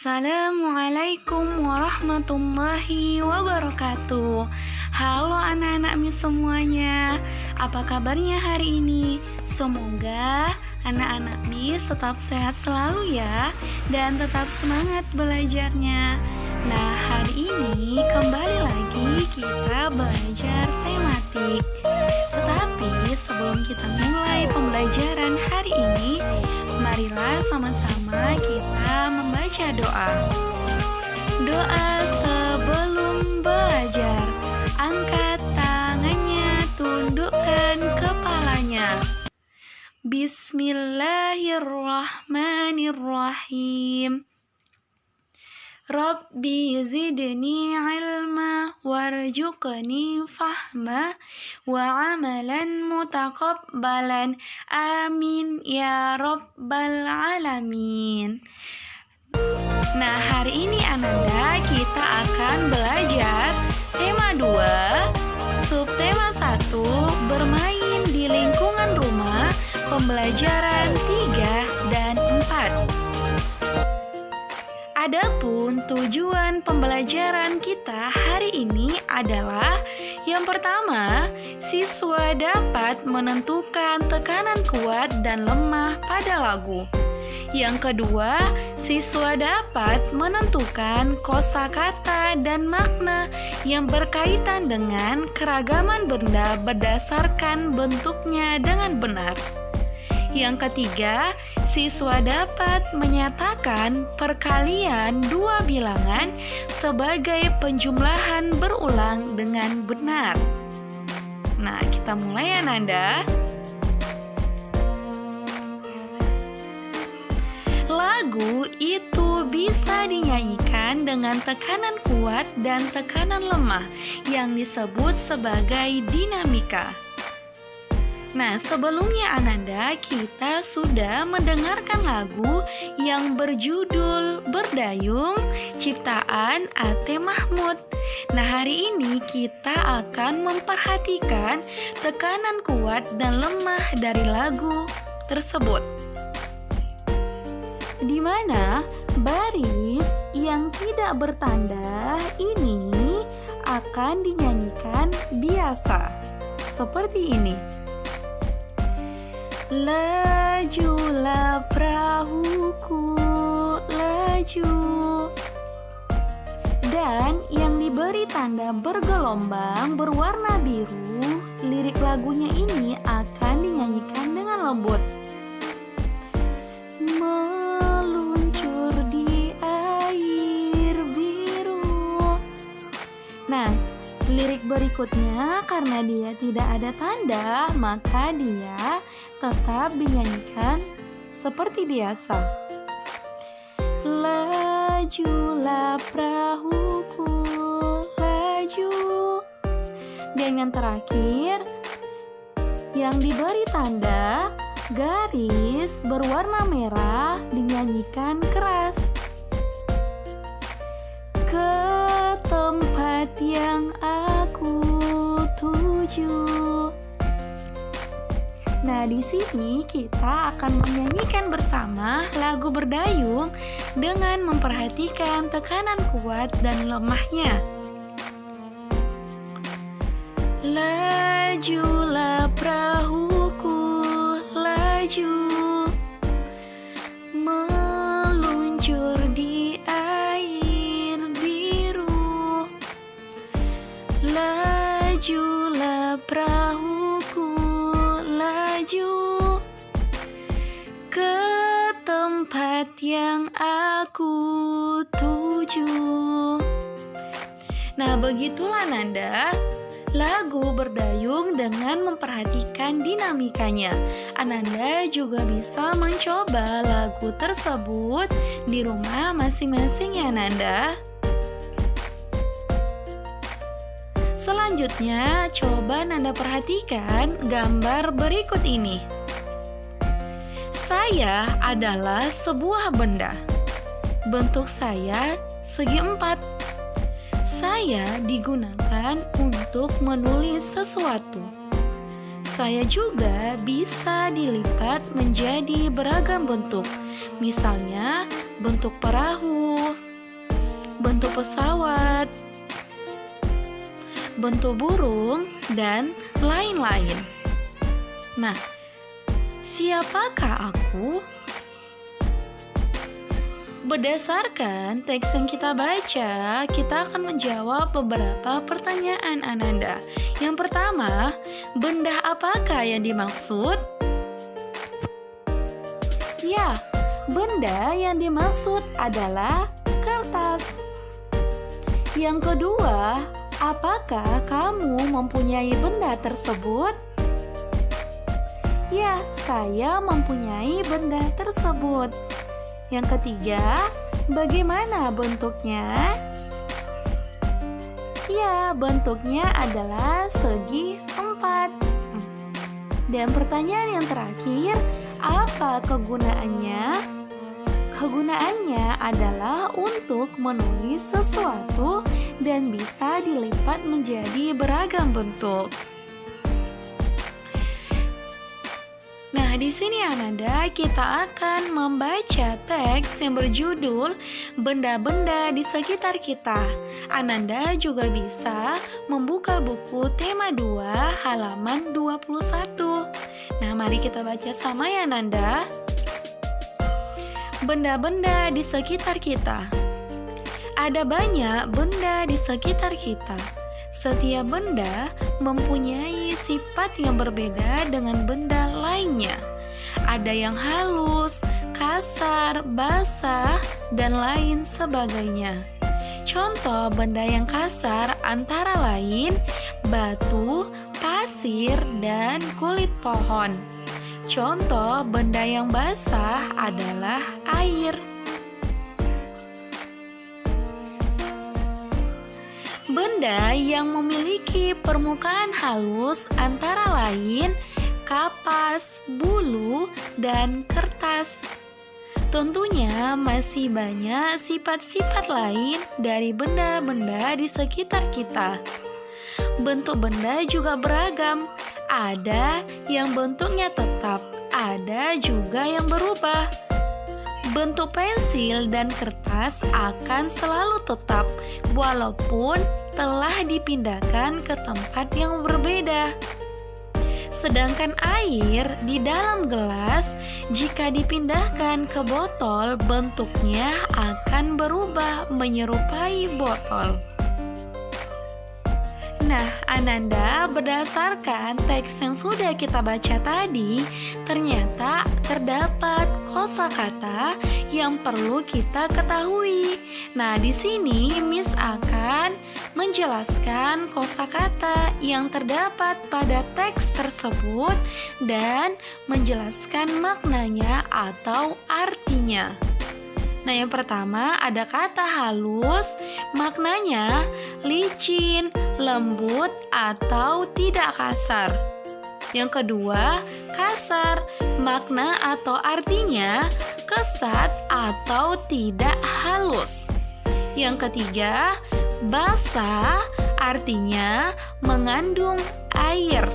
Assalamualaikum warahmatullahi wabarakatuh. Halo anak-anak mis semuanya. Apa kabarnya hari ini? Semoga anak-anak mis tetap sehat selalu ya, dan tetap semangat belajarnya. Nah, hari ini kembali lagi kita belajar tematik. Tetapi sebelum kita mulai pembelajaran hari ini, marilah sama-sama kita membaca doa. Doa sebelum belajar. Angkat tangannya, tundukkan kepalanya. Bismillahirrahmanirrahim. Rabbi zidni ilma warzuqni fahma wa amalan mutaqabbalan. Amin ya rabbal alamin. Nah, hari ini Ananda kita akan belajar tema 2, subtema 1, bermain di lingkungan rumah, pembelajaran 3 dan 4. Adapun tujuan pembelajaran kita hari ini adalah yang pertama, siswa dapat menentukan tekanan kuat dan lemah pada lagu. Yang kedua, siswa dapat menentukan kosakata dan makna yang berkaitan dengan keragaman benda berdasarkan bentuknya dengan benar. Yang ketiga, siswa dapat menyatakan perkalian dua bilangan sebagai penjumlahan berulang dengan benar. Nah, kita mulai ya Nanda. Lagu itu bisa dinyanyikan dengan tekanan kuat dan tekanan lemah yang disebut sebagai dinamika. Nah, sebelumnya Ananda kita sudah mendengarkan lagu yang berjudul Berdayung ciptaan A.T. Mahmud. Nah, hari ini kita akan memperhatikan tekanan kuat dan lemah dari lagu tersebut, di mana baris yang tidak bertanda ini akan dinyanyikan biasa seperti ini. Lajulah perahuku, laju. Dan yang diberi tanda bergelombang berwarna biru, lirik lagunya ini akan dinyanyikan dengan lembut. Meluncur di air biru. Nah, lirik berikutnya karena dia tidak ada tanda, maka dia tetap dinyanyikan seperti biasa. Lajulah perahuku, laju. Dan yang terakhir, yang diberi tanda garis berwarna merah dinyanyikan keras. Ke tempat yang aku tuju. Nah, di sini kita akan menyanyikan bersama lagu Berdayung dengan memperhatikan tekanan kuat dan lemahnya. Lajulah perahuku, laju. Meluncur di air biru. Lajulah perahuku, laju. Ke tempat yang aku tuju. Nah, begitulah Nanda lagu Berdayung dengan memperhatikan dinamikanya. Ananda juga bisa mencoba lagu tersebut di rumah masing-masing ya Nanda. Selanjutnya, coba Nanda perhatikan gambar berikut ini. Saya adalah sebuah benda. Bentuk saya segi empat. Saya digunakan untuk menulis sesuatu. Saya juga bisa dilipat menjadi beragam bentuk. Misalnya, bentuk perahu, bentuk pesawat, bentuk burung, dan lain-lain. Nah, siapakah aku? Berdasarkan teks yang kita baca, kita akan menjawab beberapa pertanyaan Ananda. Yang pertama, benda apakah yang dimaksud? Ya, benda yang dimaksud adalah kertas. Yang kedua, apakah kamu mempunyai benda tersebut? Ya, saya mempunyai benda tersebut. Yang ketiga, bagaimana bentuknya? Ya, bentuknya adalah segi 4. Dan pertanyaan yang terakhir, apa kegunaannya? Kegunaannya adalah untuk menulis sesuatu dan bisa dilipat menjadi beragam bentuk. Nah, di sini Ananda kita akan membaca teks yang berjudul Benda-benda di sekitar kita. Ananda juga bisa membuka buku tema 2 halaman 21. Nah, mari kita baca sama ya Ananda. Benda-benda di sekitar kita. Ada banyak benda di sekitar kita. Setiap benda mempunyai sifat yang berbeda dengan benda lainnya. Ada yang halus, kasar, basah, dan lain sebagainya. Contoh benda yang kasar antara lain batu, pasir, dan kulit pohon. Contoh benda yang basah adalah air. Benda yang memiliki permukaan halus antara lain kapas, bulu, dan kertas. Tentunya masih banyak sifat-sifat lain dari benda-benda di sekitar kita. Bentuk benda juga beragam. Ada yang bentuknya tetap, ada juga yang berubah. Bentuk pensil dan kertas akan selalu tetap, walaupun telah dipindahkan ke tempat yang berbeda. Sedangkan air di dalam gelas, jika dipindahkan ke botol, bentuknya akan berubah menyerupai botol. Nah, Ananda, berdasarkan teks yang sudah kita baca tadi, ternyata terdapat kosakata yang perlu kita ketahui. Nah, di sini Miss akan menjelaskan kosakata yang terdapat pada teks tersebut dan menjelaskan maknanya atau artinya. Nah, yang pertama ada kata halus, maknanya licin, lembut, atau tidak kasar. Yang kedua, kasar, makna atau artinya kesat atau tidak halus. Yang ketiga, basah, artinya mengandung air.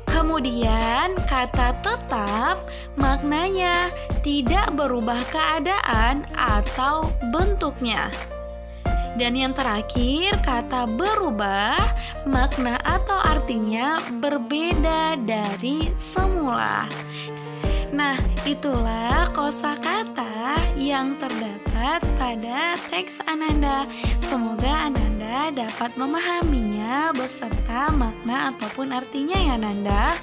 Kemudian kata tetap maknanya tidak berubah keadaan atau bentuknya. Dan yang terakhir kata berubah makna atau artinya berbeda dari semula. Nah, itulah kosakata yang terdapat pada teks Ananda. Semoga Ananda dapat memahaminya beserta makna ataupun artinya ya Ananda.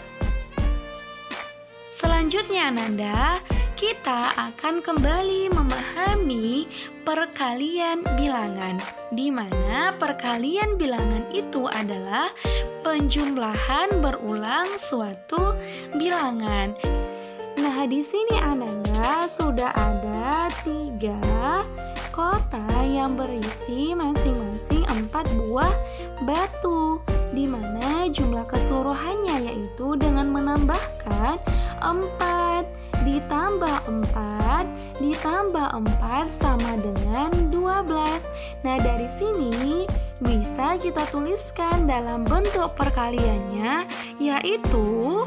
Selanjutnya Ananda, kita akan kembali memahami perkalian bilangan, di mana perkalian bilangan itu adalah penjumlahan berulang suatu bilangan. Nah, di sini Ananda sudah ada 3 kotak yang berisi masing-masing 4 buah batu, di mana jumlah keseluruhannya yaitu dengan menambahkan 4 ditambah 4 sama dengan 12. Nah, dari sini bisa kita tuliskan dalam bentuk perkaliannya yaitu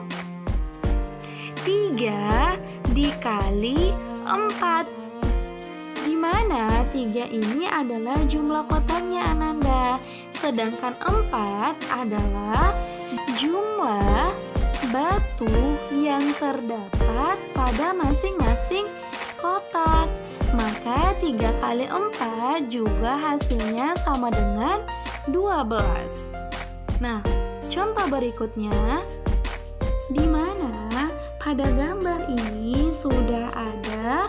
3 dikali 4. mana 3 ini adalah jumlah kotaknya Ananda, sedangkan 4 adalah jumlah batu yang terdapat pada masing-masing kotak. Maka 3 kali 4 juga hasilnya sama dengan 12. Nah, contoh berikutnya, di mana pada gambar ini sudah ada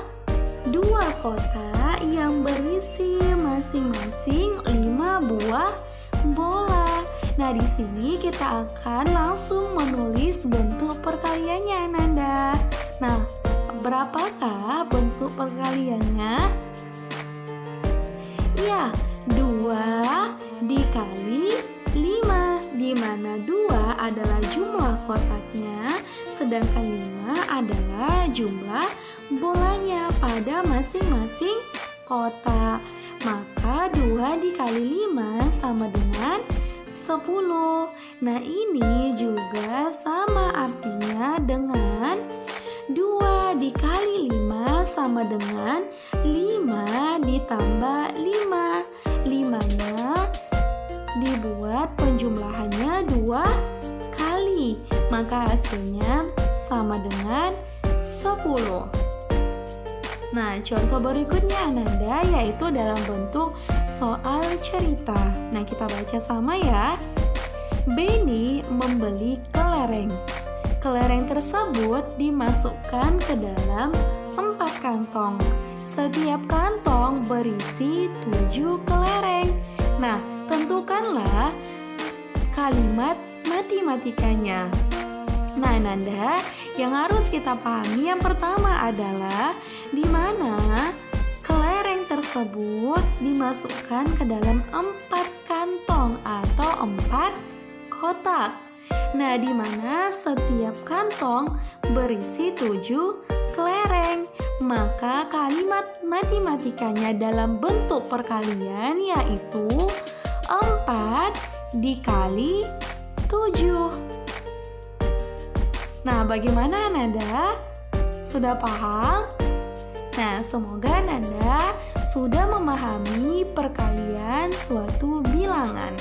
2 kotak yang berisi masing-masing 5 buah bola. Nah, di sini kita akan langsung menulis bentuk perkaliannya Ananda. Nah, berapakah bentuk perkaliannya? Ya, 2 dikali 5, di mana 2 adalah jumlah kotaknya, sedangkan 5 adalah jumlah bolanya pada masing-masing kotak. Maka 2 dikali 5 sama dengan 10. Nah, ini juga sama artinya dengan 2 dikali 5 sama dengan 5 ditambah 5. 5-nya dibuat penjumlahannya 2 kali, maka hasilnya sama dengan 10. Nah, contoh berikutnya Ananda yaitu dalam bentuk soal cerita. Nah, kita baca sama ya. Benny membeli kelereng. Kelereng tersebut dimasukkan ke dalam 4 kantong. Setiap kantong berisi 7 kelereng. Nah, tentukanlah kalimat matematikanya. Nah, Ananda, yang harus kita pahami yang pertama adalah di mana kelereng tersebut dimasukkan ke dalam 4 kantong atau 4 kotak. Nah, di mana setiap kantong berisi 7 kelereng, maka kalimat matematikanya dalam bentuk perkalian yaitu 4 dikali 7. Nah, bagaimana Ananda? Sudah paham? Nah, semoga Ananda sudah memahami perkalian suatu bilangan.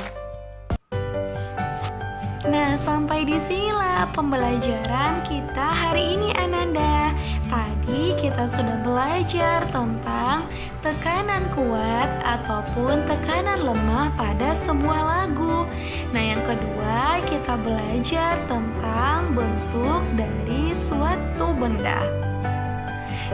Nah, sampai di sinilah pembelajaran kita hari ini Ananda. Tadi kita sudah belajar tentang tekanan kuat ataupun tekanan lemah pada sebuah lagu. Nah, yang kedua kita belajar tentang bentuk dari suatu benda.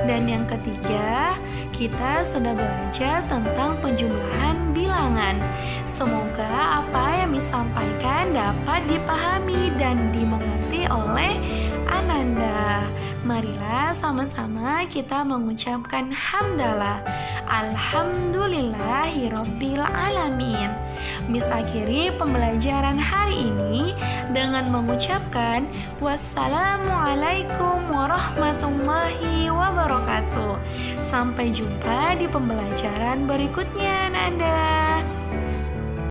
Dan yang ketiga, kita sudah belajar tentang penjumlahan bilangan. Semoga apa yang disampaikan dapat dipahami dan dimengerti oleh Ananda. Marilah sama-sama kita mengucapkan hamdalah. Alhamdulillahirabbil alamin. Bisa akhiri pembelajaran hari ini dengan mengucapkan wassalamualaikum warahmatullahi wabarakatuh. Sampai jumpa di pembelajaran berikutnya Nanda.